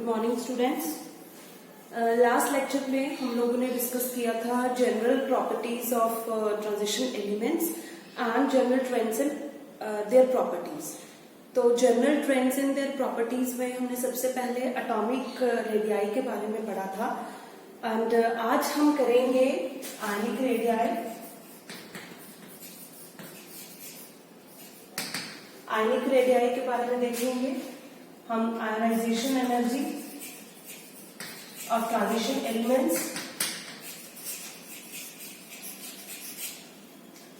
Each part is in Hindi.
Morning students. लास्ट लेक्चर में हम लोगों ने डिस्कस किया था general properties of transition elements and general trends in their properties. तो general trends in their properties में हमने सबसे पहले एटॉमिक रेडियाई के बारे में पढ़ा था एंड आज हम करेंगे आयनिक रेडियाई। आयनिक रेडियाई के बारे में देखेंगे हम ionisation energy of transition elements,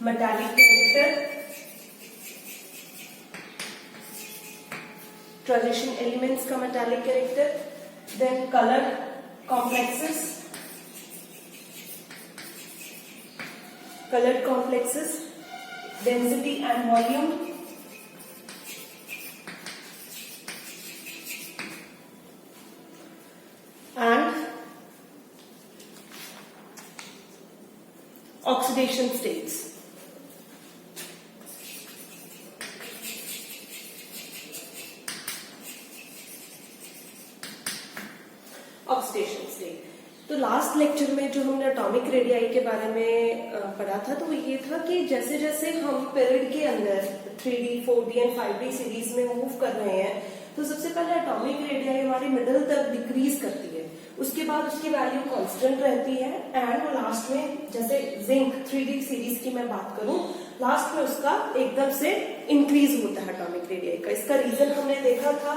metallic character, transition elements का metallic character, then colour complexes, colour complexes, density and volume, oxidation states. Oxidation state. तो लास्ट लेक्चर में जो हमने एटॉमिक रेडियाई के बारे में पढ़ा था तो वो ये था कि जैसे जैसे हम पीरियड के अंदर 3D, 4D and 5D series में मूव कर रहे हैं तो सबसे पहले एटॉमिक रेडियाई हमारी मिडिल तक डिक्रीज करती है, उसके बाद उसकी वैल्यू कांस्टेंट रहती है एंड लास्ट में जैसे जिंक 3D सीरीज की मैं बात करूं लास्ट में उसका एकदम से इंक्रीज होता है एटॉमिक रेडियाई का। इसका रीजन हमने देखा था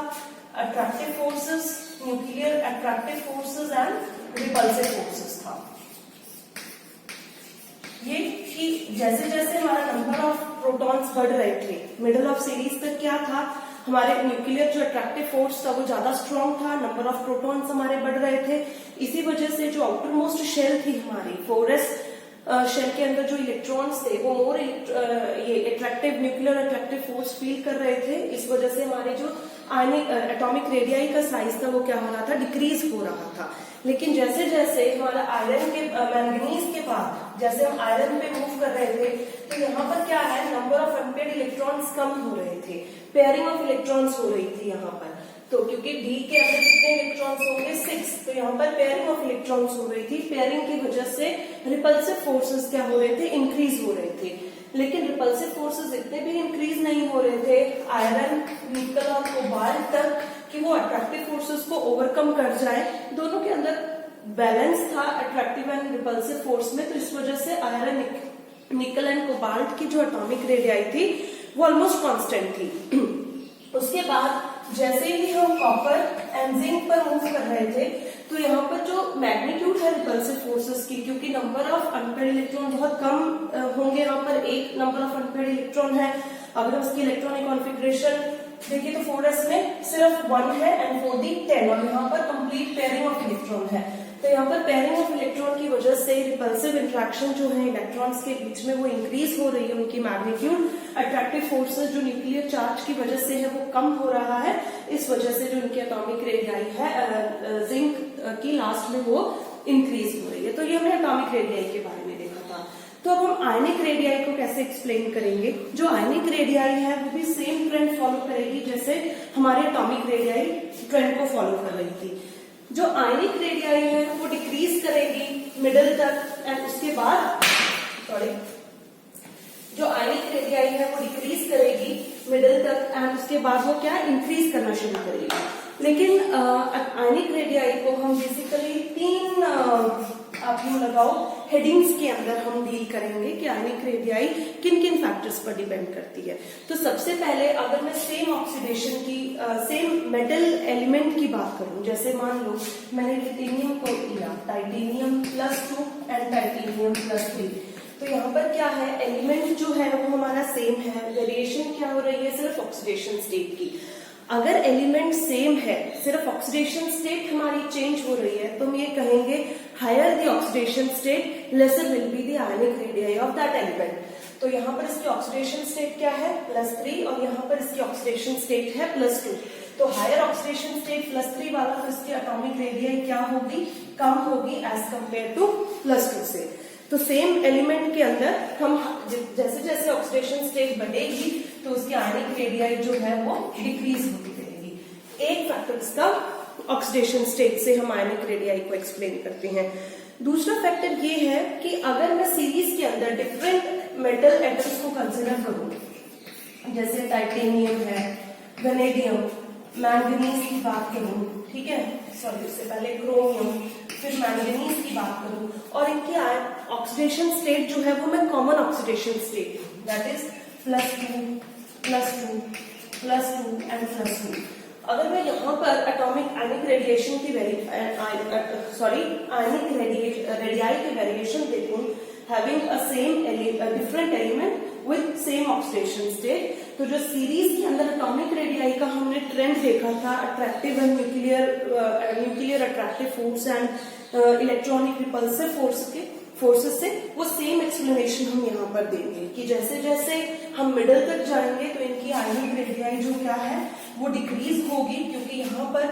attractive forces, nuclear attractive forces and repulsive forces था। ये कि जैसे जैसे हमारा नंबर ऑफ प्रोटॉन्स बढ़ रहे थे मिडिल ऑफ सीरीज तक क्या था, हमारे न्यूक्लियर जो अट्रैक्टिव फोर्स था वो ज्यादा स्ट्रॉन्ग था, नंबर ऑफ प्रोटॉन्स हमारे बढ़ रहे थे। इसी वजह से जो आउटर मोस्ट शेल थी हमारी 4s शेल के अंदर जो इलेक्ट्रॉन्स थे वो मोर ये attractive nuclear attractive force feel कर रहे थे। इस वजह से हमारे जो आयनिक एटॉमिक रेडियाई का साइज था वो क्या हो रहा था, डिक्रीज हो रहा था। लेकिन जैसे जैसे हमारा आयरन के मैंगनीज के बाद जैसे हम आयरन पे मूव कर रहे थे तो यहाँ पर क्या है, नंबर ऑफ अनपेयर्ड इलेक्ट्रॉन्स कम हो रहे थे, पेयरिंग ऑफ इलेक्ट्रॉन्स हो रही थी यहाँ पर। तो क्योंकि डी के अंदर कितने इलेक्ट्रॉन्स होंगे 6, तो यहाँ पर पेयरिंग ऑफ इलेक्ट्रॉन्स हो रही थी। पेयरिंग की वजह से रिपल्सिव फोर्सेस क्या हो रहे थे, इंक्रीज हो रहे थे। लेकिन रिपल्सिव फोर्सेस इतने भी इंक्रीज नहीं हो रहे थे आयरन, निकल और कोबाल्ट तक कि वो अट्रैक्टिव फोर्सेस को ओवरकम कर जाए। दोनों के अंदर बैलेंस था अट्रैक्टिव एंड रिपल्सिव फोर्स में, तो इस वजह से आयरन, निकल एंड कोबाल्ट की जो एटॉमिक रेडियाई थी वो ऑलमोस्ट कांस्टेंट थी। उसके बाद जैसे ही हम कॉपर एंड जिंक पर मूव कर रहे थे तो यहाँ पर जो मैग्नीट्यूड है रिपल्सिव फोर्सेस की, क्योंकि नंबर ऑफ अनपेयर्ड इलेक्ट्रॉन बहुत कम होंगे, यहाँ पर एक नंबर ऑफ अनपेयर्ड इलेक्ट्रॉन है। अगर उसकी इलेक्ट्रॉनिक कॉन्फ़िगरेशन देखिए तो 4s में सिर्फ 1 है एंड 4d 10 और यहाँ पर कंप्लीट पेयरिंग ऑफ इलेक्ट्रॉन है। तो यहाँ पर पेयरिंग ऑफ इलेक्ट्रॉन की वजह से रिपल्सिव इंट्रैक्शन जो है इलेक्ट्रॉन्स के बीच में वो इंक्रीज हो रही है, उनकी मैग्नीट्यूड। अट्रैक्टिव फोर्सेस जो न्यूक्लियर चार्ज की वजह से है वो कम हो रहा है। इस वजह से जो उनकी एटॉमिक रेडियाई है जिंक की लास्ट में वो इंक्रीज हो रही है। तो ये हमने एटॉमिक रेडियाई के बारे में देखा था। तो अब हम आयनिक रेडियाई को कैसे एक्सप्लेन करेंगे। जो आयनिक रेडियाई है वो भी सेम ट्रेंड फॉलो करेगी जैसे हमारे एटॉमिक रेडियाई ट्रेंड को फॉलो कर रही थी। जो आयनिक रेडियाई है वो डिक्रीज करेगी मिडिल तक एंड उसके बाद जो आयनिक रेडियाई है वो डिक्रीज करेगी मिडिल तक एंड उसके बाद वो क्या इंक्रीज करना शुरू करेगी। लेकिन आयनिक रेडियाई को हम बेसिकली 3 आप यूं लगाओ हेडिंग्स के अंदर हम डील करेंगे कि आयनिक रेडियाई किन किन फैक्टर्स पर डिपेंड करती है। तो सबसे पहले अगर मैं सेम ऑक्सीडेशन की सेम मेटल एलिमेंट की बात करूं, जैसे मान लो मैंने टाइटेनियम को लिया, टाइटेनियम +2 एंड टाइटेनियम +3, तो यहाँ पर क्या है, एलिमेंट जो है वो हमारा सेम है, वेरिएशन क्या हो रही है सिर्फ ऑक्सीडेशन स्टेट की। अगर एलिमेंट सेम है, सिर्फ ऑक्सीडेशन स्टेट हमारी चेंज हो रही है, तो हम ये कहेंगे higher the oxidation state lesser will be the ionic radii of that element. तो यहाँ पर इसकी ऑक्सीडेशन स्टेट क्या है +3 और यहाँ पर इसकी ऑक्सीडेशन स्टेट है +2। तो हायर ऑक्सीडेशन स्टेट +3 वाला तो इसकी एटॉमिक रेडियाई क्या होगी, कम होगी एज कंपेयर टू +2 से। तो सेम एलिमेंट के अंदर हम जैसे जैसे ऑक्सीडेशन स्टेट बढ़ेगी तो उसकी आयनिक रेडियाई जो है वो डिक्रीज होती रहेगी। एक फैक्टर इसका ऑक्सीडेशन स्टेट से हम आयनिक रेडियाई को एक्सप्लेन करते हैं। दूसरा फैक्टर ये है कि अगर मैं सीरीज के अंदर डिफरेंट मेटल एटम्स को कंसिडर करूं, जैसे टाइटेनियम है, वेनेडियम, मैंगनीज की बात करूं, ठीक है, सॉरी उससे पहले क्रोमियम, फिर मैंगनीज की बात करूं, और इनकी ऑक्सीडेशन स्टेट जो है वो मैं common oxidation state, that is +2 +2 +2 and +2। अगर मैं यहाँ पर एटॉमिक आयनिक रेडिएशन की आयनिक रेडियाई की वेरिएशन देखूं, having a same different element with same oxidation state, तो जो सीरीज के अंदर एटॉमिक रेडियाई का हमने ट्रेंड देखा था, attractive and nuclear attractive force and electronic repulsive forces से, वो सेम एक्सप्लेनेशन हम यहाँ पर देंगे कि जैसे जैसे हम मिडल तक जाएंगे तो इनकी आयनिक रेडियाई जो क्या है वो डिक्रीज होगी, क्योंकि यहाँ पर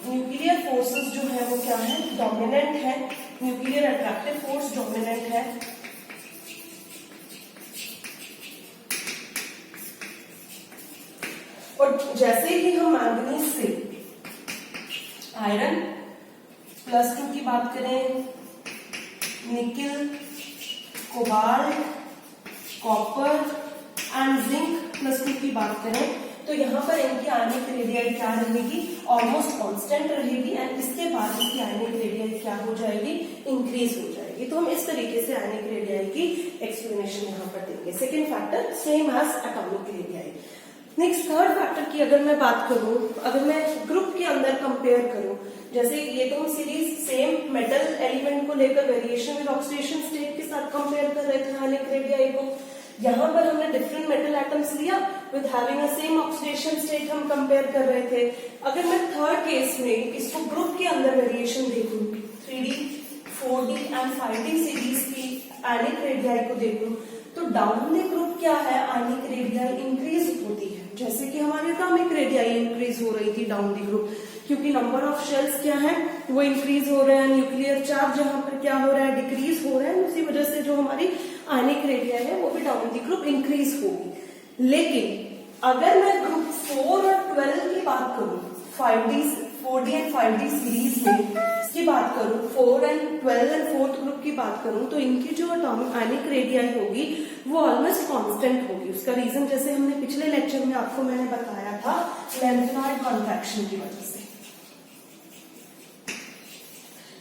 न्यूक्लियर फोर्सेस जो है वो क्या है, डोमिनेंट है, न्यूक्लियर अट्रैक्टिव फोर्स डोमिनेंट है। और जैसे ही हम मैंगनीज से आयरन +2 की बात करें, nickel, cobalt, copper and zinc +2 की बात करें, तो यहाँ पर इनकी आयनिक रेडियाई क्या रहेगी, ऑलमोस्ट कांस्टेंट रहेगी, एंड इसके बाद इनकी आयनिक रेडियाई क्या हो जाएगी, इंक्रीज हो जाएगी। तो हम इस तरीके से आयनिक रेडियाई की एक्सप्लेनेशन यहाँ पर देंगे। Second factor same as atomic radii. Next third factor की अगर मैं बात करूं, अगर मैं ग्रुप के अंदर कंपेयर करूं, जैसे ये तो हम सीरीज सेम मेटल एलिमेंट को लेकर वेरिएशन विद ऑक्सीडेशन स्टेट के साथ कंपेयर कर रहे थे आयनिक रेडियाई को, यहाँ पर हमने डिफरेंट मेटल एटम्स लिया with having a same oxidation state हम कंपेयर कर रहे थे। अगर मैं थर्ड केस में इसको ग्रुप के अंदर वेरिएशन देखूं, 3D 4D and 5D series की आयनिक रेडियाई को देखूं, तो डाउन द ग्रुप क्या है, आयनिक रेडियाई इंक्रीज होती है, जैसे कि हमारी एटॉमिक रेडियाई इंक्रीज हो रही थी डाउन द ग्रुप, क्योंकि नंबर ऑफ शेल्स क्या है वो इंक्रीज हो रहे हैं, न्यूक्लियर चार्ज जहां पर क्या हो रहा है, डिक्रीज हो रहा है, उसी वजह से जो हमारी आयनिक रेडियाई है वो भी डाउन द ग्रुप इंक्रीज होगी। लेकिन अगर मैं ग्रुप 4 और 12 की बात करूं, 4D एंड 5D सीरीज में इसकी बात करूं, 4 एंड 12 एंड 4th ग्रुप की बात करूं, तो इनकी जो एटॉमिक आयनिक रेडियाई होगी वो ऑलमोस्ट कांस्टेंट होगी। उसका रीजन जैसे हमने पिछले लेक्चर में आपको मैंने बताया था, लेंथेनॉइड कॉन्ट्रैक्शन की वजह से,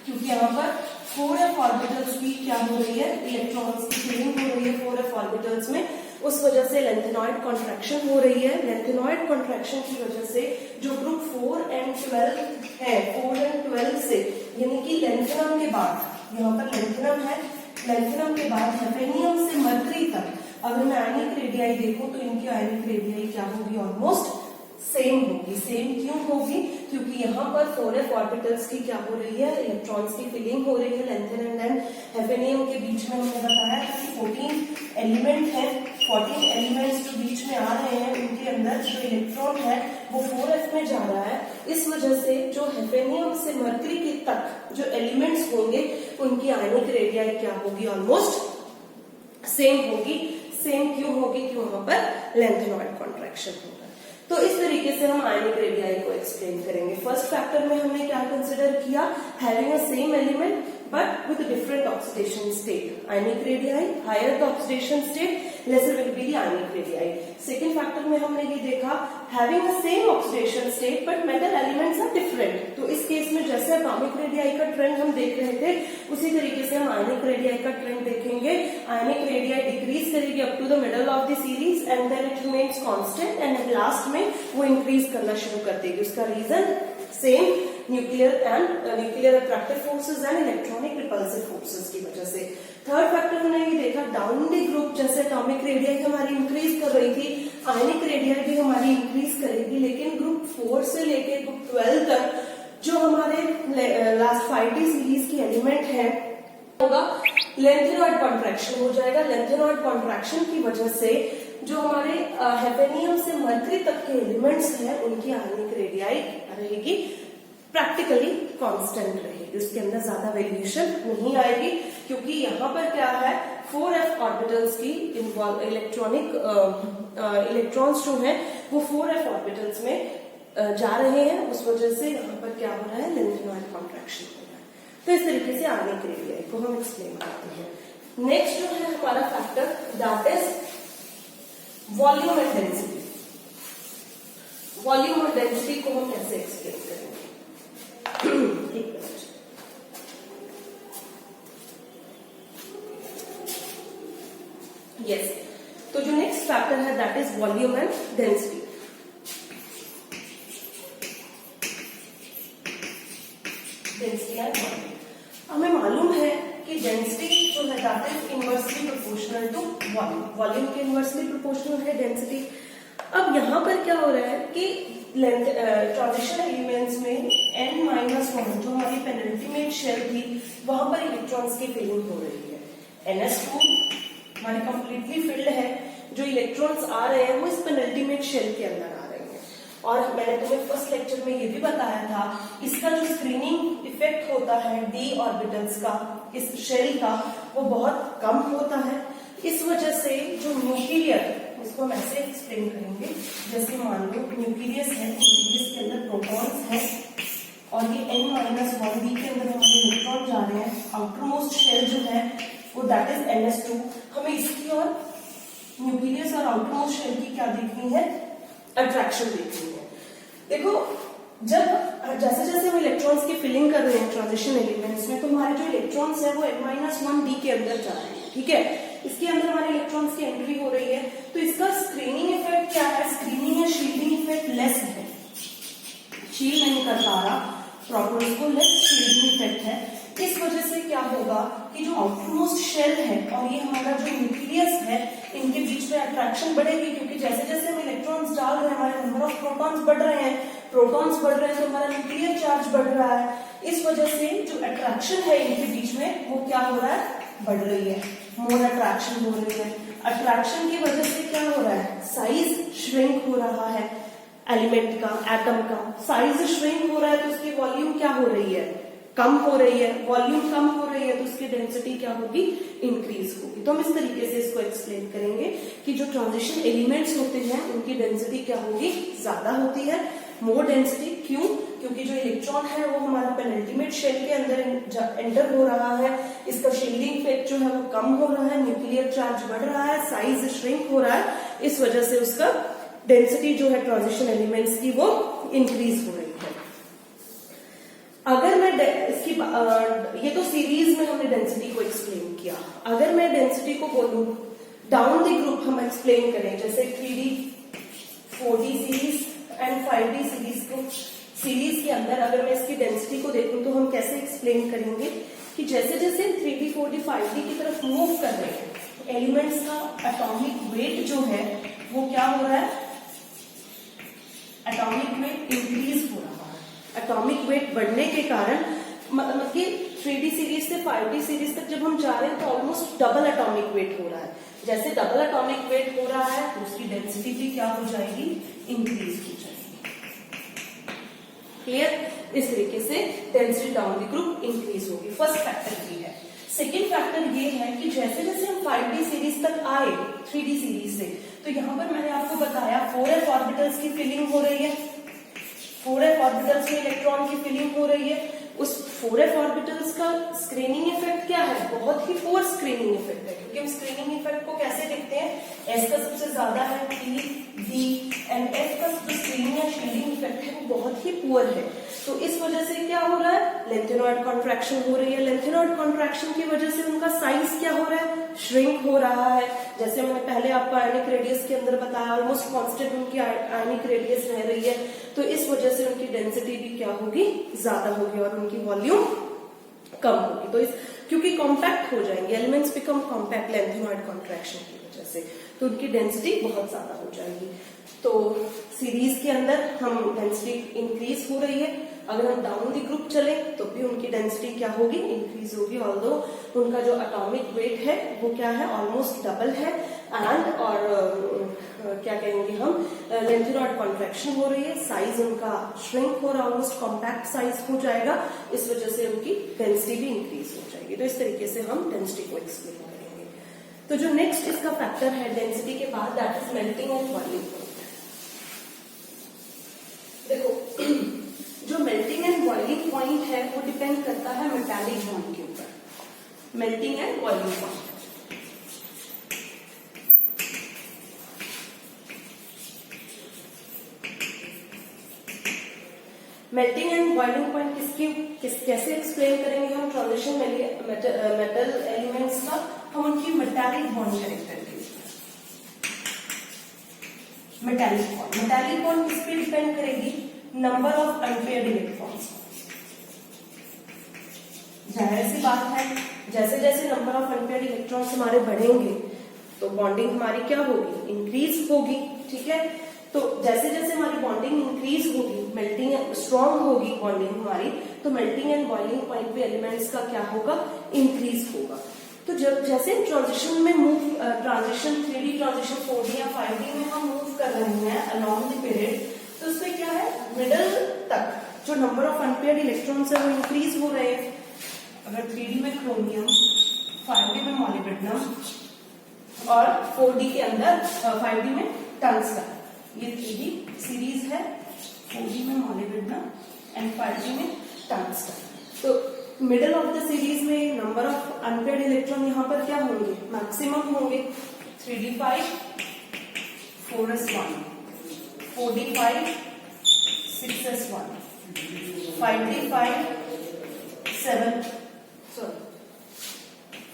क्योंकि यहाँ पर 4f ऑर्बिटल्स की क्या हो रही है, इलेक्ट्रॉन्स की फिलिंग हो रही है 4f ऑर्बिटल्स में, उस वजह से लेंथेनॉइड कॉन्ट्रैक्शन हो रही है। लेंथेनॉइड कॉन्ट्रैक्शन की वजह से जो ग्रुप 4 एंड 12 है, 4 एंड 12 से, यानी कि लेंथेनम के बाद, यहाँ पर लेंथेनम है, लेंथेनम के बाद हेफेनियम से मर्करी तक अगर मैं आयनिक रेडियाई देखूं तो इनकी आयनिक रेडियाई क्या होगी, ऑलमोस्ट सेम होगी। सेम क्यों होगी, क्योंकि यहाँ पर 4f ऑर्बिटल्स की क्या हो रही है, इलेक्ट्रॉन्स की फिलिंग हो रही है। लेंथेनम एंड हेफेनियम के बीच में हमने बताया था कि 14 एलिमेंट है, 14 एलिमेंट्स जो बीच में आ रहे हैं, उनके अंदर जो इलेक्ट्रॉन है वो 4f में जा रहा है। इस वजह से जो हेफेनियम से मर्करी के तक जो एलिमेंट्स होंगे उनकी आयनिक रेडियाई क्या होगी, ऑलमोस्ट सेम होगी। सेम क्यों होगी, क्यों वहां पर लेंथेनॉइड कॉन्ट्रैक्शन होगा। तो इस तरीके से हम आयनिक रेडियाई को एक्सप्लेन करेंगे। फर्स्ट फैक्टर में हमने क्या कंसिडर किया, having a same element but with different oxidation state. Ionic radii, higher the oxidation state lesser will be the ionic radii. Second factor में हमने ये देखा, having a same oxidation state but metal elements are different. तो इस केस में जैसे एटॉमिक रेडियाई का ट्रेंड हम देख रहे थे, उसी तरीके से हम आयनिक रेडियाई का ट्रेंड देखेंगे। आयनिक रेडियाई डिक्रीज करेगी up to the middle of the series and then it remains constant and last में वो इंक्रीज करना शुरू कर देगी। उसका reason same nuclear attractive forces and electronic repulsive forces की वजह से। थर्ड फैक्टर हमने ये देखा, डाउन द ग्रुप जैसे एटॉमिक रेडियाई हमारी इंक्रीज कर रही थी, आयनिक रेडियाई भी हमारी इंक्रीज करेगी, लेकिन ग्रुप 4 से लेके ग्रुप 12 तक जो हमारे लास्ट 5D सीरीज की एलिमेंट है होगा लेंथेनॉइड कॉन्ट्रैक्शन हो जाएगा। लेंथेनॉइड कॉन्ट्रैक्शन की वजह से जो हमारे हेफेनियम से मर्करी तक के एलिमेंट्स हैं उनकी आयनिक रेडियाई रहेगी प्रैक्टिकली कांस्टेंट रहेगी, उसके अंदर ज्यादा वेरिएशन नहीं आएगी, क्योंकि यहाँ पर क्या है 4f ऑर्बिटल्स की इलेक्ट्रॉन्स जो है वो 4f ऑर्बिटल्स में जा रहे हैं, उस वजह से यहाँ पर क्या हो रहा है, लेंथेनॉइड कॉन्ट्रैक्शन हो रहा है। तो इस तरीके से आने के लिए को हम एक्सप्लेन करते हैं। नेक्स्ट जो है हमारा factor that is volume and density. Volume और डेंसिटी को हम कैसे एक्सप्लेन करेंगे? एक मिनट। यस, तो जो नेक्स्ट फैक्टर है that is volume and density. Density and volume, हमें मालूम है कि डेंसिटी जो है that is inversely proportional to volume. Volume के इनवर्सली प्रोपोर्शनल है डेंसिटी। अब यहां पर क्या हो रहा है कि ट्रांजिशन एलिमेंट्स में n-1 जो हमारी पेनल्टीमेट शेल थी वहां पर इलेक्ट्रॉन्स की फिलिंग हो रही है। NS2 हमारी कंप्लीटली फिल्ड है, जो इलेक्ट्रॉन्स आ रहे हैं वो इस पेनल्टीमेट शेल के अंदर आ रहे हैं। और मैंने तुम्हें फर्स्ट लेक्चर में ये भी बताया था इसका जो स्क्रीनिंग इफेक्ट होता है d ऑर्बिटल्स का इस शेल का वो बहुत कम होता है। इस वजह से जो न्यूक्लियर, इसको हम ऐसे एक्सप्लेन करेंगे, जैसे मान लो न्यूक्लियस है, न्यूक्लियस के अंदर प्रोटॉन्स है और ये n-1 d के अंदर हमारे इलेक्ट्रॉन जा रहे हैं। आउटर मोस्ट शेल जो है वो दैट इज NS2। हमें इसकी और न्यूक्लियस और आउटर मोस्ट शेल की क्या देखनी है, अट्रैक्शन देखनी है। देखो जब जैसे जैसे हम इलेक्ट्रॉन्स की फिलिंग कर रहे हैं ट्रांजिशन एलिमेंट्स में, तो हमारे जो इलेक्ट्रॉन्स है वो n-1 d के अंदर जा रहे हैं, ठीक है। इसके अंदर हमारे इलेक्ट्रॉन्स की एंट्री हो रही है, तो इसका स्क्रीनिंग इफेक्ट क्या है, स्क्रीनिंग या शील्डिंग इफेक्ट लेस है, शील्ड नहीं कर पा रहा प्रोटॉन्स को, लेस शील्डिंग इफेक्ट है। इस वजह से क्या होगा कि जो आउटर मोस्ट शेल है और ये हमारा जो न्यूक्लियस है, इनके बीच में अट्रैक्शन बढ़ेगी, क्योंकि जैसे जैसे हम इलेक्ट्रॉन्स डाल रहे हैं हमारे नंबर ऑफ प्रोटॉन्स बढ़ रहे हैं, प्रोटॉन्स बढ़ रहे हैं तो हमारा न्यूक्लियर चार्ज बढ़ रहा है। इस वजह से जो अट्रैक्शन है इनके बीच में वो क्या हो रहा है, बढ़ रही है, मोर अट्रैक्शन हो रही है। अट्रैक्शन की वजह से क्या हो रहा है, साइज श्रिंक हो रहा है एलिमेंट का, एटम का साइज श्रिंक हो रहा है, तो उसकी वॉल्यूम क्या हो रही है, कम हो रही है। वॉल्यूम कम हो रही है तो उसकी डेंसिटी क्या होगी, इंक्रीज होगी। तो हम इस तरीके से इसको एक्सप्लेन करेंगे कि जो ट्रांजिशन एलिमेंट्स होते हैं उनकी डेंसिटी क्या होगी, ज्यादा होती है, मोर डेंसिटी। क्यों? क्योंकि जो इलेक्ट्रॉन है वो हमारा पेनल्टीमेट शेल के अंदर एंटर हो रहा है, इसका शील्डिंग इफेक्ट जो है वो कम हो रहा है, न्यूक्लियर चार्ज बढ़ रहा है, साइज श्रिंक हो रहा है, इस वजह से उसका डेंसिटी जो है ट्रांजिशन एलिमेंट्स की वो इंक्रीज हो रही है। अगर मैं इसकी ये तो सीरीज में हमने डेंसिटी को एक्सप्लेन किया। अगर मैं डेंसिटी को बोलूं डाउन द ग्रुप हम एक्सप्लेन करें, जैसे 3D 4D series and 5D series को, सीरीज के अंदर अगर मैं इसकी डेंसिटी को देखूं तो हम कैसे एक्सप्लेन करेंगे कि जैसे जैसे 3D 4D 5D की तरफ मूव कर रहे हैं एलिमेंट्स का एटॉमिक वेट जो है वो क्या हो रहा है, एटॉमिक वेट इंक्रीज हो रहा है। एटॉमिक वेट बढ़ने के कारण मतलब कि 3D सीरीज से 5D सीरीज तक जब हम जा रहे हैं तो ऑलमोस्ट डबल एटॉमिक वेट हो रहा है। जैसे डबल एटॉमिक वेट हो रहा है तो उसकी डेंसिटी भी क्या हो जाएगी, इंक्रीज हो जाएगी। क्लियर? इस तरीके से density down the group increase होगी। फर्स्ट फैक्टर ये है। सेकेंड फैक्टर ये है कि जैसे जैसे हम 5D सीरीज तक आए 3D सीरीज से, तो यहाँ पर मैंने आपको बताया 4s ऑर्बिटल्स की फिलिंग हो रही है, 4s ऑर्बिटल्स में इलेक्ट्रॉन की फिलिंग हो रही है। उस 4s ऑर्बिटल्स का स्क्रीनिंग इफेक्ट क्या है, बहुत ही पुअर स्क्रीनिंग इफेक्ट है, क्योंकि हम स्क्रीनिंग इफेक्ट को कैसे देखते हैं, S का सबसे ज्यादा है, P, D एंड F का जो स्क्रीनिंग या शील्डिंग इफेक्ट है वो बहुत ही पुअर है। तो इस वजह से क्या हो रहा है, लेंथेनॉइड कॉन्ट्रैक्शन हो रही है। लेंथेनॉइड कॉन्ट्रैक्शन की वजह से उनका साइज क्या हो रहा है, श्रिंक हो रहा है। जैसे मैंने पहले आपको आयनिक रेडियस के अंदर बताया, ऑलमोस्ट कांस्टेंट उनकी आयनिक रेडियस रह रही है, तो इस वजह से उनकी डेंसिटी भी क्या होगी, ज्यादा होगी और उनकी वॉल्यूम कम होगी। तो इस क्योंकि कॉम्पैक्ट हो जाएंगे, elements become compact lanthanoid contraction की वजह से, तो उनकी डेंसिटी बहुत ज्यादा हो जाएगी। तो सीरीज के अंदर हम डेंसिटी इंक्रीज हो रही है, अगर हम डाउन द ग्रुप चले तो भी उनकी डेंसिटी क्या होगी, इंक्रीज होगी। ऑल्दो उनका जो एटॉमिक वेट है वो क्या है, ऑलमोस्ट डबल है, एंड और क्या कहेंगे हम, लेंथेनॉइड कॉन्ट्रैक्शन हो रही है, साइज उनका श्रिंक हो रहा है, ऑलमोस्ट कॉम्पैक्ट साइज हो जाएगा, इस वजह से उनकी डेंसिटी भी इंक्रीज हो जाएगी। तो इस तरीके से हम डेंसिटी को एक्सप्लेन करेंगे। तो जो नेक्स्ट इसका फैक्टर है डेंसिटी के बाद, that is melting and boiling point. देखो डिपेंड करता है मेटालिक बॉन्ड के ऊपर, melting and boiling point. Melting and boiling point कैसे एक्सप्लेन करेंगे हम ट्रांजिशन मेटल एलिमेंट्स का, हम उनकी मेटालिक बॉन्ड कैरेक्टर के ऊपर। मेटालिक बॉन्ड किस पे डिपेंड करेगी, नंबर ऑफ अनपेयर्ड इलेक्ट्रॉन्स। जाहिर सी बात है, जैसे जैसे नंबर ऑफ अनपेयर्ड इलेक्ट्रॉन्स हमारे बढ़ेंगे तो बॉन्डिंग हमारी क्या होगी, इंक्रीज होगी। ठीक है, तो जैसे जैसे हमारी बॉन्डिंग इंक्रीज होगी, मेल्टिंग स्ट्रॉन्ग होगी बॉन्डिंग हमारी, तो मेल्टिंग एंड बॉइलिंग पॉइंट पे एलिमेंट्स का क्या होगा, इंक्रीज होगा। तो जब जैसे ट्रांजिशन में ट्रांजिशन 3D ट्रांजिशन 4D या 5D में हम मूव कर रहे हैं अलॉन्ग द पीरियड, तो उसमें क्या है, मिडल तक जो नंबर ऑफ अनपेयर्ड इलेक्ट्रॉन्स है वो इंक्रीज हो रहे हैं। अगर 3D में क्रोमियम, 5D में मॉलिब्डेनम और 4D के अंदर 5D में टंगस्टन, ये 3D सीरीज है, 4D में मॉलिब्डेनम एंड 5D में टंगस्टन। तो मिडल ऑफ द सीरीज में नंबर ऑफ अनपेयर्ड इलेक्ट्रॉन यहाँ पर क्या होंगे, मैक्सिमम होंगे। 3D5 4s1, 4D5 6s1, 5D5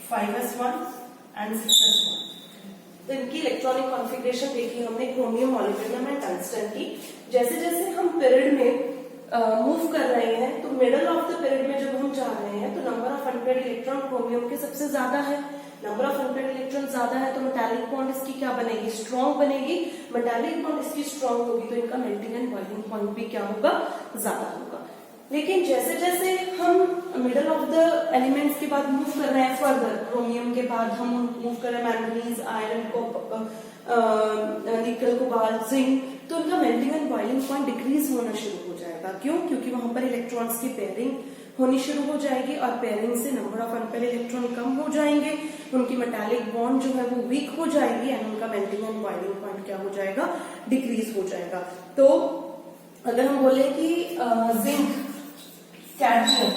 5s1 and 6s1। तो इनकी इलेक्ट्रॉनिक कॉन्फ़िगरेशन देखी हमने क्रोमियम, मॉलिब्डेनम एंड टंगस्टन की। जैसे जैसे हम पीरियड में मूव कर रहे हैं तो मिडल ऑफ द पीरियड में जब हम जा रहे हैं तो number of unpaired electron chromium के सबसे ज्यादा है। नंबर ऑफ अनपेयर्ड इलेक्ट्रॉन ज्यादा है तो मेटालिक बॉन्ड इसकी क्या बनेगी, स्ट्रॉन्ग बनेगी। मेटालिक बॉन्ड इसकी स्ट्रॉन्ग होगी तो इनका मेल्टिंग एंड बॉइलिंग पॉइंट भी क्या होगा, ज्यादा होगा। लेकिन जैसे जैसे हम मिडल ऑफ द एलिमेंट्स के बाद मूव कर रहे हैं फर्दर, क्रोमियम के बाद हम मूव कर रहे हैं मैंगनीज, आयरन, निकल, कोबाल्ट, जिंक, तो उनका melting and boiling point decrease होना शुरू हो जाएगा। क्यों? क्योंकि वहां पर इलेक्ट्रॉन्स की पेयरिंग होनी शुरू हो जाएगी और पेयरिंग से नंबर ऑफ अनपेयर्ड इलेक्ट्रॉन कम हो जाएंगे, उनकी मेटालिक बॉन्ड जो है वो वीक हो जाएगी एंड उनका मेल्टिंग एंड बॉइलिंग पॉइंट क्या हो जाएगा, डिक्रीज हो जाएगा। तो अगर हम बोले कि जिंक, कैडमियम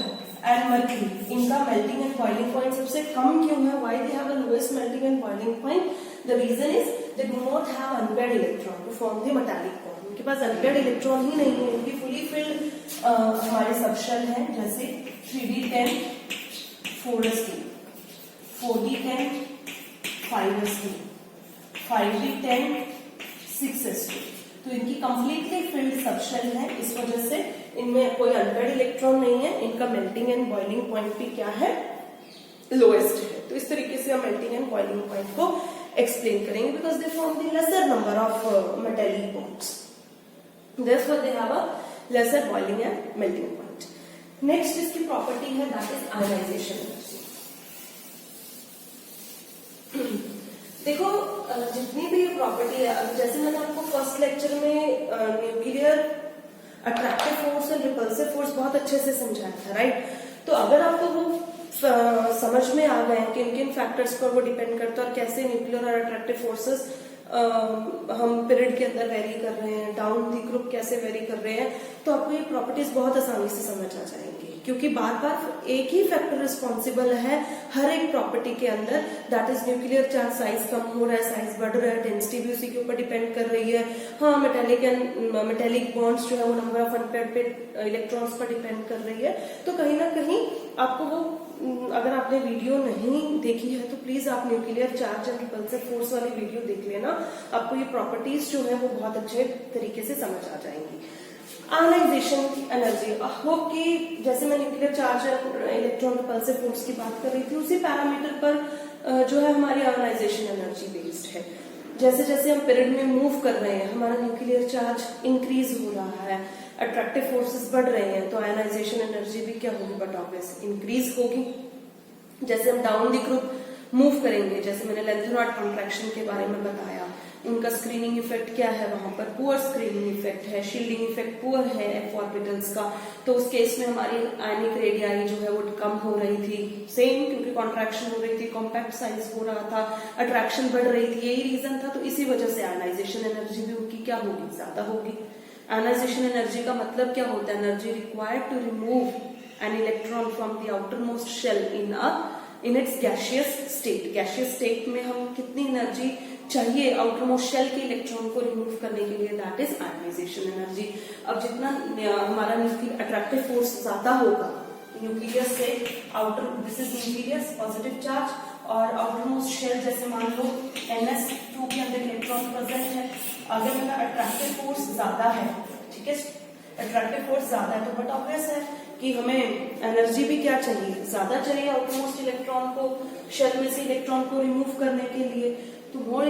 एंड मर्क्यूरी, इनका मेल्टिंग एंड बॉइलिंग पॉइंट सबसे कम क्यों है, why they have the lowest melting and boiling point, the reason is they do not have unpaired electron to form the metallic bond. उनके पास अनपेयर्ड इलेक्ट्रॉन ही नहीं है, उनकी फुली फिल्ड हमारे सबशेल हैं, जैसे 3D10 4s2, 4D10 5s2, 5D10 6s2, तो इनकी कंप्लीटली फिल्ड सबशेल है। इस वजह से इनमें कोई अनपेयर्ड इलेक्ट्रॉन नहीं है, इनका मेल्टिंग एंड बॉइलिंग पॉइंट भी क्या है, लोएस्ट है। तो इस तरीके से हम मेल्टिंग एंड बॉइलिंग पॉइंट को एक्सप्लेन करेंगे, because they form the lesser number of metallic bonds, therefore they have a lesser boiling and melting point. Next इसकी प्रॉपर्टी है that is ionization energy. देखो जितनी भी प्रॉपर्टी है, जैसे मैंने आपको फर्स्ट लेक्चर में न्यूक्लियर अट्रैक्टिव फोर्स और रिपल्सिव फोर्स बहुत अच्छे से समझाया था, राइट? तो अगर आपको वो समझ में आ गए किन किन फैक्टर्स पर वो डिपेंड करता है और कैसे न्यूक्लियर और अट्रैक्टिव फोर्सेस हम पीरियड के अंदर वेरी कर रहे हैं, डाउन दी ग्रुप कैसे वेरी कर रहे हैं, तो आपको ये प्रॉपर्टीज बहुत आसानी से समझ आ जाएंगी, क्योंकि बार बार एक ही फैक्टर रिस्पॉन्सिबल है हर एक प्रॉपर्टी के अंदर, that is nuclear charge size कम हो रहा है, साइज बढ़ रहा है, डेंसिटी भी उसी के ऊपर डिपेंड कर रही है। हाँ, मेटेलिक बॉन्ड्स जो है वो नंबर ऑफ अनपेयर्ड इलेक्ट्रॉन्स पर डिपेंड कर रही है। तो कहीं ना कहीं आपको वो, अगर आपने वीडियो नहीं देखी है तो प्लीज आप nuclear charge and repulsive force वाली वीडियो देख लेना, आपको ये प्रॉपर्टीज जो है वो बहुत अच्छे तरीके से समझ आ जाएंगी। आयनाइजेशन एनर्जी, होप कि जैसे मैं nuclear charge and electron repulsive force की बात कर रही थी, उसी पैरामीटर पर जो है हमारी आयनाइजेशन एनर्जी बेस्ड है। जैसे जैसे हम पीरियड में मूव कर रहे हैं, हमारा न्यूक्लियर चार्ज इंक्रीज हो रहा है, अट्रैक्टिव फोर्सेस बढ़ रहे हैं, तो आयनाइजेशन एनर्जी भी क्या होगी, बट ऑब्वियस इंक्रीज होगी। जैसे हम डाउन द ग्रुप मूव करेंगे, जैसे मैंने लेंथ नॉट कॉन्ट्रैक्शन के बारे में बताया, उनका स्क्रीनिंग इफेक्ट क्या है, वहां पर पुअर स्क्रीनिंग इफेक्ट है, शील्डिंग इफेक्ट पुअर है f ऑर्बिटल्स का। तो उस केस में हमारी आयनिक रेडियाई जो है वो कम हो रही थी, सेम, क्योंकि कॉन्ट्रैक्शन हो रही थी, कॉम्पैक्ट साइज हो रहा था, अट्रैक्शन बढ़ रही थी, यही रीजन था। तो इसी वजह से आयनाइजेशन एनर्जी भी उनकी क्या होगी, ज्यादा होगी। आयनाइजेशन एनर्जी का मतलब क्या होता है, energy required to remove an electron from the outermost shell in its gaseous state. Gaseous state में हम कितनी एनर्जी चाहिए आउटरमोस्ट शेल के इलेक्ट्रॉन को रिमूव करने के लिए, दैट इज आयनाइजेशन एनर्जी. अब जितना हमारा न्यूक्लियर अट्रैक्टिव फोर्स ज्यादा होगा न्यूक्लियस से outer, this is nucleus positive charge, और आउटरमोस्ट शेल जैसे मान लो NS2 के अंदर इलेक्ट्रॉन प्रेजेंट है, अगर मेरा अट्रैक्टिव फोर्स ज्यादा है, ठीक है, अट्रैक्टिव फोर्स ज्यादा है, तो बट ऑब्वियस है कि हमें एनर्जी भी क्या चाहिए, ज्यादा चाहिए आउटरमोस्ट इलेक्ट्रॉन को, शेल में से इलेक्ट्रॉन को रिमूव करने के लिए. तो more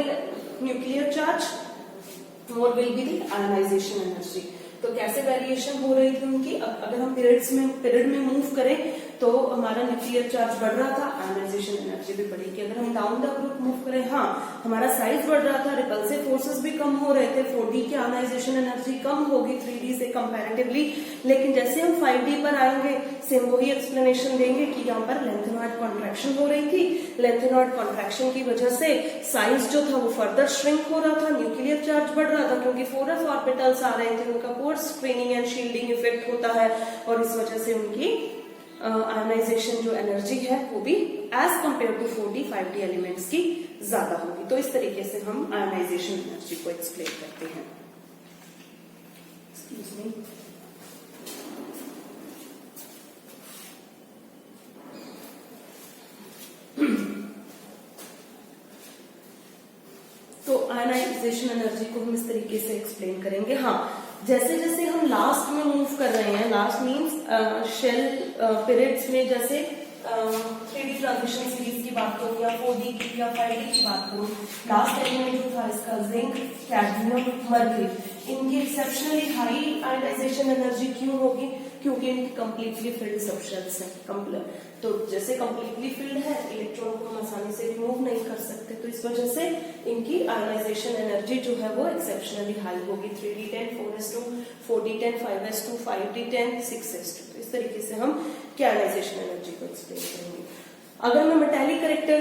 nuclear charge, more will be the ionisation energy. तो कैसे वेरिएशन हो रही थी उनकी, अगर हम पीरियड में मूव करें तो हमारा न्यूक्लियर चार्ज बढ़ रहा था, आयनाइजेशन एनर्जी भी बढ़ेगी. अगर हम डाउन द ग्रुप मूव करें, हाँ हमारा साइज बढ़ रहा था, रिपल्सिव फोर्सेस भी कम हो रहे थे, 4D की आयनाइजेशन एनर्जी कम होगी 3D से कंपैरेटिवली. लेकिन जैसे हम 5D पर आएंगे सेम वही एक्सप्लेनेशन देंगे कि यहाँ पर लेंथेनॉइड कॉन्ट्रैक्शन हो रही थी, लेंथेनॉइड कॉन्ट्रैक्शन की वजह से साइज जो था वो फर्दर श्रिंक हो रहा था, न्यूक्लियर चार्ज बढ़ रहा था क्योंकि 4s ऑर्बिटल्स आ रहे थे, उनका course screening and shielding effect होता है, और इस वजह से उनकी आयनाइजेशन जो एनर्जी है वो भी as compare to 4D 5D elements की ज्यादा होगी. तो इस तरीके से हम आयनाइजेशन एनर्जी को एक्सप्लेन करते हैं. Excuse me. तो आयनाइजेशन एनर्जी को हम इस तरीके से एक्सप्लेन करेंगे. हाँ, जैसे जैसे हम लास्ट में मूव कर रहे हैं, लास्ट मीन्स शेल पीरियड्स में, जैसे 3D ट्रांजिशन सीरीज की बात करूं या 4D की या 5D की बात करूं, लास्ट एलिमेंट जो था इसका जिंक, कैडमियम, मर्क्यूरी, इनकी एक्सेप्शनली हाई आयनाइजेशन एनर्जी क्यों होगी, क्योंकि इनकी कंप्लीटली फिल्ड सबशेल्स है. तो जैसे कंप्लीटली फिल्ड है, इलेक्ट्रॉन को हम आसानी से रिमूव नहीं कर सकते, तो इस वजह से इनकी आयनाइजेशन एनर्जी जो है वो एक्सेप्शनली हाई होगी. 3D10, 4s2, 4D10, 5s2, 5D10, 6s2. तो इस तरीके से हम आयनाइजेशन एनर्जी को एक्सप्लेन करेंगे. अगर मैं मेटालिक कैरेक्टर,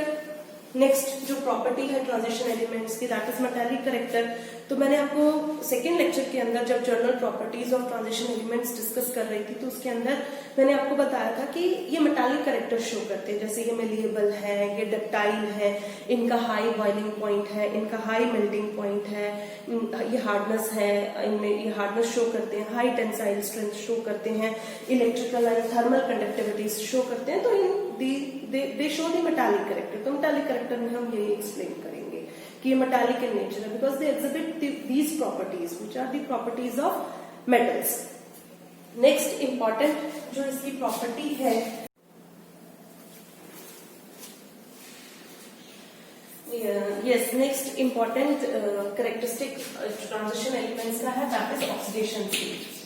नेक्स्ट जो प्रॉपर्टी है ट्रांजिशन एलिमेंट्स की, दैट इज मेटालिक कैरेक्टर. तो मैंने आपको सेकेंड लेक्चर के अंदर जब general properties of transition elements discuss कर रही थी, तो उसके अंदर मैंने आपको बताया था कि ये मेटालिक कैरेक्टर शो करते हैं. जैसे ये मेलिएबल है, ये डक्टाइल है, इनका हाई बॉइलिंग पॉइंट है, इनका हाई मेल्टिंग पॉइंट है, ये हार्डनेस है, इनमें ये हार्डनेस शो करते हैं, हाई टेंसाइल स्ट्रेंथ शो करते हैं, electrical and thermal conductivity show करते हैं. तो they show the metallic character. तो मेटालिक कैरेक्टर में हम यही एक्सप्लेन करेंगे कि ये मेटालिक इन नेचर है because they exhibit these properties which are the properties of metals. Next important जो इसकी प्रॉपर्टी है, yes, next important characteristic transition elements का है, that is oxidation state.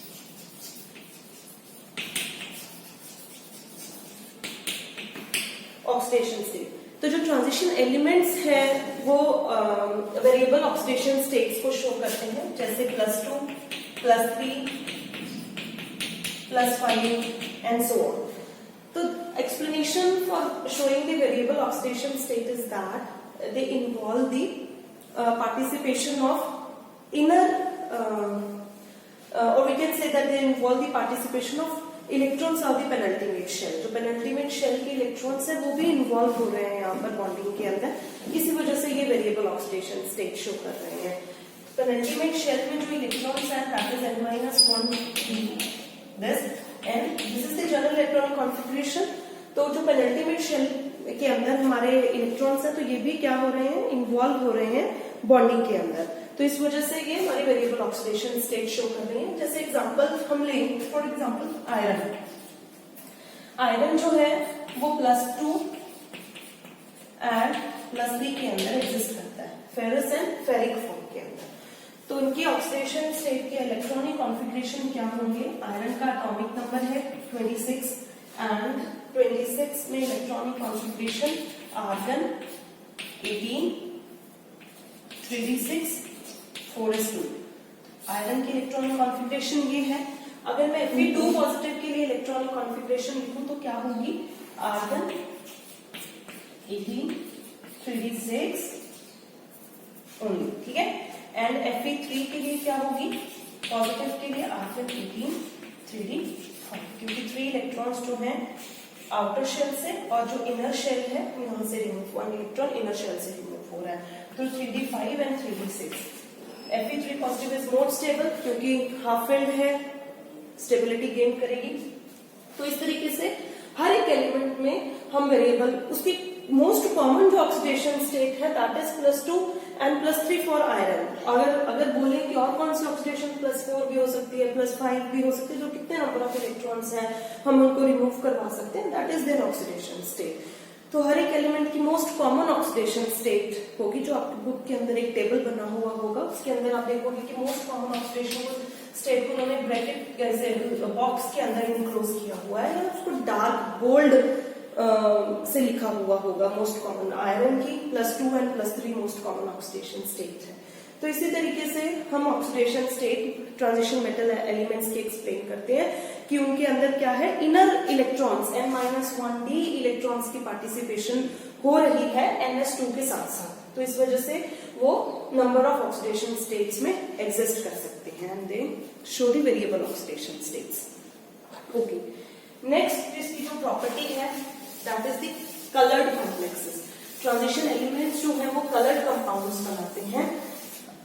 Oxidation state. तो जो ट्रांजिशन एलिमेंट्स है वो वेरिएबल ऑक्सीडेशन स्टेट्स को शो करते हैं, जैसे +2, +3, +5 एंड सो ऑन. तो explanation for showing the variable oxidation state is that they involve the participation of inner or we can say that they involve the participation of electrons of the penultimate shell. जो पेनल्टीमेट शेल के इलेक्ट्रॉन्स है वो भी इन्वॉल्व हो रहे हैं यहाँ पर बॉन्डिंग के अंदर, इसी वजह से ये वेरिएबल ऑक्सीडेशन स्टेट शो कर रहे हैं. पेनल्टीमेट शेल में जो इलेक्ट्रॉन्स हैं that is n-1 this, and this is the general electronic configuration. तो जो पेनल्टीमेट शेल के अंदर हमारे इलेक्ट्रॉन्स हैं तो ये भी क्या हो रहे हैं, इन्वॉल्व हो रहे हैं बॉन्डिंग के अंदर. तो इस वजह से ये हमारी वेरिएबल ऑक्सीडेशन स्टेट शो कर रही है. जैसे एग्जांपल हम लें, फॉर एग्जांपल आयरन. आयरन जो है वो +2 एंड +3 के अंदर एग्जिस्ट करता है, फेरस एंड फेरिक फॉर्म के अंदर. तो उनकी ऑक्सीडेशन स्टेट के इलेक्ट्रॉनिक कॉन्फिगरेशन क्या होंगे. आयरन का एटॉमिक नंबर है 26 एंड 26 में electronic configuration argon 18, 3d6, 4s2. Iron की इलेक्ट्रॉनिक कॉन्फिगरेशन ये है. अगर मैं Fe2 पॉजिटिव के लिए इलेक्ट्रॉनिक कॉन्फिगरेशन लिखूं तो क्या होगी, आर्गन 18, 3d6 ओनली, ठीक है. एंड Fe3 के लिए क्या होगी, पॉजिटिव के लिए आर्गन 18, 3d5. क्योंकि 3 इलेक्ट्रॉन्स जो हैं आउटर शेल से और जो इनर शेल है वो यहाँ से रिमूव 1 इलेक्ट्रॉन इनर शेल से रिमूव हो रहा है। तो 3d5 and 3d6 Fe3 positive is more stable क्योंकि हाफ फिल्ड है, स्टेबिलिटी गेन करेगी। तो इस तरीके से हर एक एलिमेंट में हम वेरिएबल उसकी मोस्ट कॉमन जो ऑक्सीडेशन स्टेट है that is +2 and +3 for iron. अगर बोले कि और कौन सी ऑक्सीडेशन +4 भी हो सकती है, +5 भी हो सकती है, जो कितने नंबर ऑफ इलेक्ट्रॉन्स हैं हम उनको रिमूव करवा सकते हैं, that is their oxidation state. तो हर एक एलिमेंट की मोस्ट कॉमन ऑक्सीडेशन स्टेट होगी, जो आपकी बुक के अंदर एक टेबल बना हुआ होगा, उसके अंदर आप देखोगे कि मोस्ट कॉमन ऑक्सीडेशन स्टेट को उन्होंने ब्रैकेट जैसे बॉक्स के अंदर इनक्लोज किया हुआ है, और उसको डार्क बोल्ड से लिखा हुआ होगा मोस्ट कॉमन आयरन की +2 and +3 most common oxidation state है। तो इसी तरीके से हम oxidation state transition metal elements के एक्सप्लेन करते हैं कि उनके अंदर क्या है, इनर इलेक्ट्रॉन्स n-1d इलेक्ट्रॉन्स की पार्टिसिपेशन हो रही है NS2 के साथ साथ। तो इस वजह से वो नंबर ऑफ ऑक्सीडेशन स्टेट्स में एग्जिस्ट कर सकते हैं and they show the variable oxidation states. Okay, next इसकी जो प्रॉपर्टी है that is the coloured complexes. Transition elements जो है वो कलर्ड कंपाउंड्स बनाते हैं।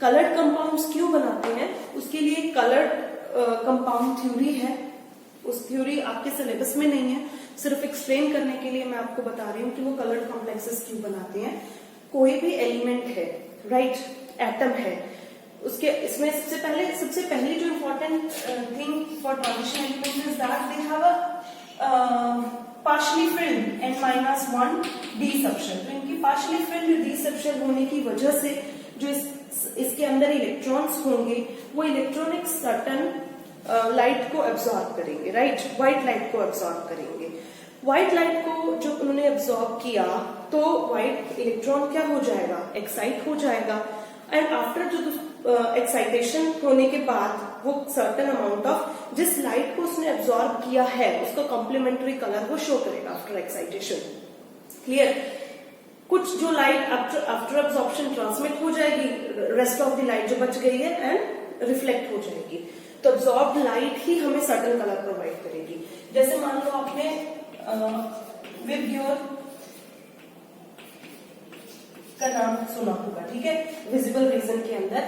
कलर्ड कंपाउंड्स क्यों बनाते हैं, उसके लिए कलर्ड कंपाउंड थ्योरी है। उस थ्योरी आपके सिलेबस में नहीं है, सिर्फ एक्सप्लेन करने के लिए मैं आपको बता रही हूँ कि वो कलर्ड कॉम्प्लेक्सेस क्यों बनाते हैं। कोई भी एलिमेंट है, राइट, एटम है, उसके इसमें सबसे पहली जो important thing for transition element is that they have a partially field n-1d subshell. तो इनकी पार्शियली फिल्ड d सबशेल होने की वजह से जो इसके अंदर इलेक्ट्रॉन्स होंगे वो इलेक्ट्रॉनिक सर्टन लाइट को एब्सॉर्ब करेंगे, राइट, व्हाइट लाइट को एब्सॉर्ब करेंगे। व्हाइट लाइट को जो उन्होंने एब्सॉर्ब किया तो व्हाइट इलेक्ट्रॉन क्या हो जाएगा, एक्साइट हो जाएगा, एंड आफ्टर जो एक्साइटेशन होने के बाद वो सर्टेन अमाउंट ऑफ जिस लाइट को उसने एब्सॉर्ब किया है उसका कॉम्प्लीमेंट्री कलर वो शो करेगा आफ्टर एक्साइटेशन। क्लियर? कुछ जो लाइट आफ्टर एब्सॉर्प्शन ट्रांसमिट हो जाएगी, रेस्ट ऑफ द लाइट जो बच गई है एंड रिफ्लेक्ट हो जाएगी। तो एब्सॉर्ब्ड लाइट ही हमें सर्टेन कलर प्रोवाइड करेगी। जैसे मान लो आपने विद योर का नाम सुना होगा, ठीक है, विजिबल रीजन के अंदर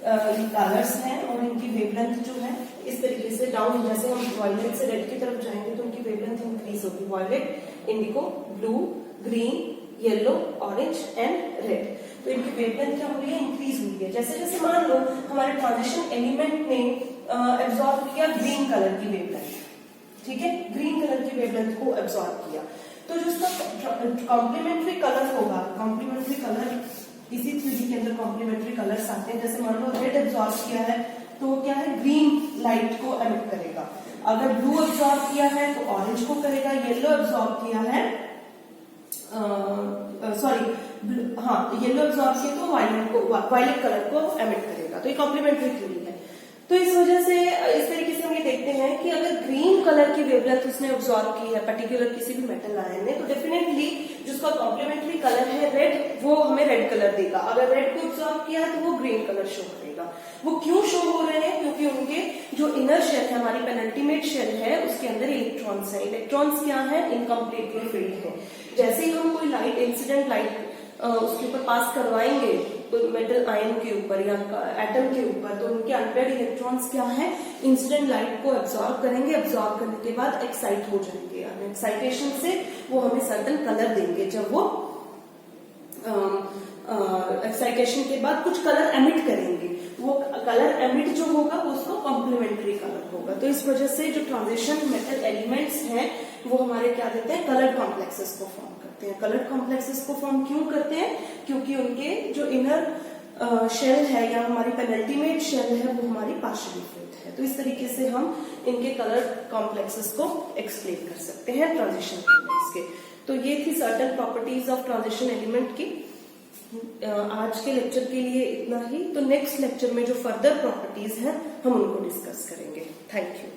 कलर्स हैं और इनकी वेवलेंथ जो है इस तरीके से डाउन, जैसे हम वायलेट से रेड की तरफ जाएंगे तो उनकी वेवलेंथ इंक्रीज होगी, violet, indigo, blue, green, yellow, orange and red. तो इनकी वेवलेंथ क्या हो रही है, इंक्रीज हुई है। जैसे जैसे मान लो हमारे ट्रांजिशन एलिमेंट ने एब्सॉर्ब किया ग्रीन कलर की वेवलेंथ, ठीक है, ग्रीन कलर की वेवलेंथ को एब्सॉर्ब किया, तो जो उसका कॉम्प्लीमेंट्री कलर होगा, कॉम्प्लीमेंट्री कलर इसी थ्योरी के अंदर कॉम्प्लीमेंट्री कलर्स आते हैं। जैसे मान लो रेड एब्सॉर्ब किया है तो क्या है, ग्रीन लाइट को एमिट करेगा। अगर ब्लू एब्सॉर्ब किया है तो ऑरेंज को करेगा, येलो एब्सॉर्ब किया है येलो एब्सॉर्ब किया तो वायलेट कलर को एमिट करेगा। तो ये कॉम्प्लीमेंट्री थ्योरी है। तो इस वजह से इस तरीके से हम ये देखते हैं कि अगर ग्रीन कलर की वेवलेंथ उसने ऑब्जॉर्व की है पर्टिकुलर किसी भी मेटल आयन ने, तो डेफिनेटली जिसका कॉम्प्लीमेंट्री कलर है रेड, वो हमें रेड कलर देगा। अगर रेड को ऑब्जॉर्व किया है तो वो ग्रीन कलर शो करेगा। वो क्यों शो हो रहे हैं, क्योंकि उनके जो इनर शेल है, हमारी पेनल्टीमेट शेल है, उसके अंदर इलेक्ट्रॉन्स है। इलेक्ट्रॉन्स क्या है, इनकम्प्लीटली फिल्ड है। जैसे ही हम कोई लाइट, इंसिडेंट लाइट उसके ऊपर पास करवाएंगे मेटल आयन के ऊपर या एटम के ऊपर, तो उनके अनपेयर्ड इलेक्ट्रॉन्स क्या है, इंसिडेंट लाइट को एब्सॉर्ब करेंगे। एब्सॉर्ब करने के बाद एक्साइट हो जाएंगे, एक्साइटेशन से वो हमें सर्टेन कलर देंगे। जब वो एक्साइटेशन के बाद कुछ कलर एमिट करेंगे, वो कलर एमिट जो होगा वो उसको कॉम्प्लीमेंट्री कलर होगा। तो इस वजह से जो ट्रांजिशन मेटल एलिमेंट्स हैं वो हमारे क्या देते हैं, कलर कॉम्प्लेक्सेस को फॉर्म करते हैं। कलर कॉम्प्लेक्सेस को फॉर्म क्यों करते हैं, क्योंकि उनके जो इनर शेल है या हमारी पेनल्टीमेट शेल है वो हमारी पार्शियली फिल्ड है। तो इस तरीके से हम इनके कलर कॉम्प्लेक्सेस को एक्सप्लेन कर सकते हैं ट्रांजिशन एलिमेंट्स के। तो ये थी certain properties of transition element की। आज के लेक्चर के लिए इतना ही। तो नेक्स्ट लेक्चर में जो फर्दर प्रॉपर्टीज हैं हम उनको डिस्कस करेंगे। Thank you.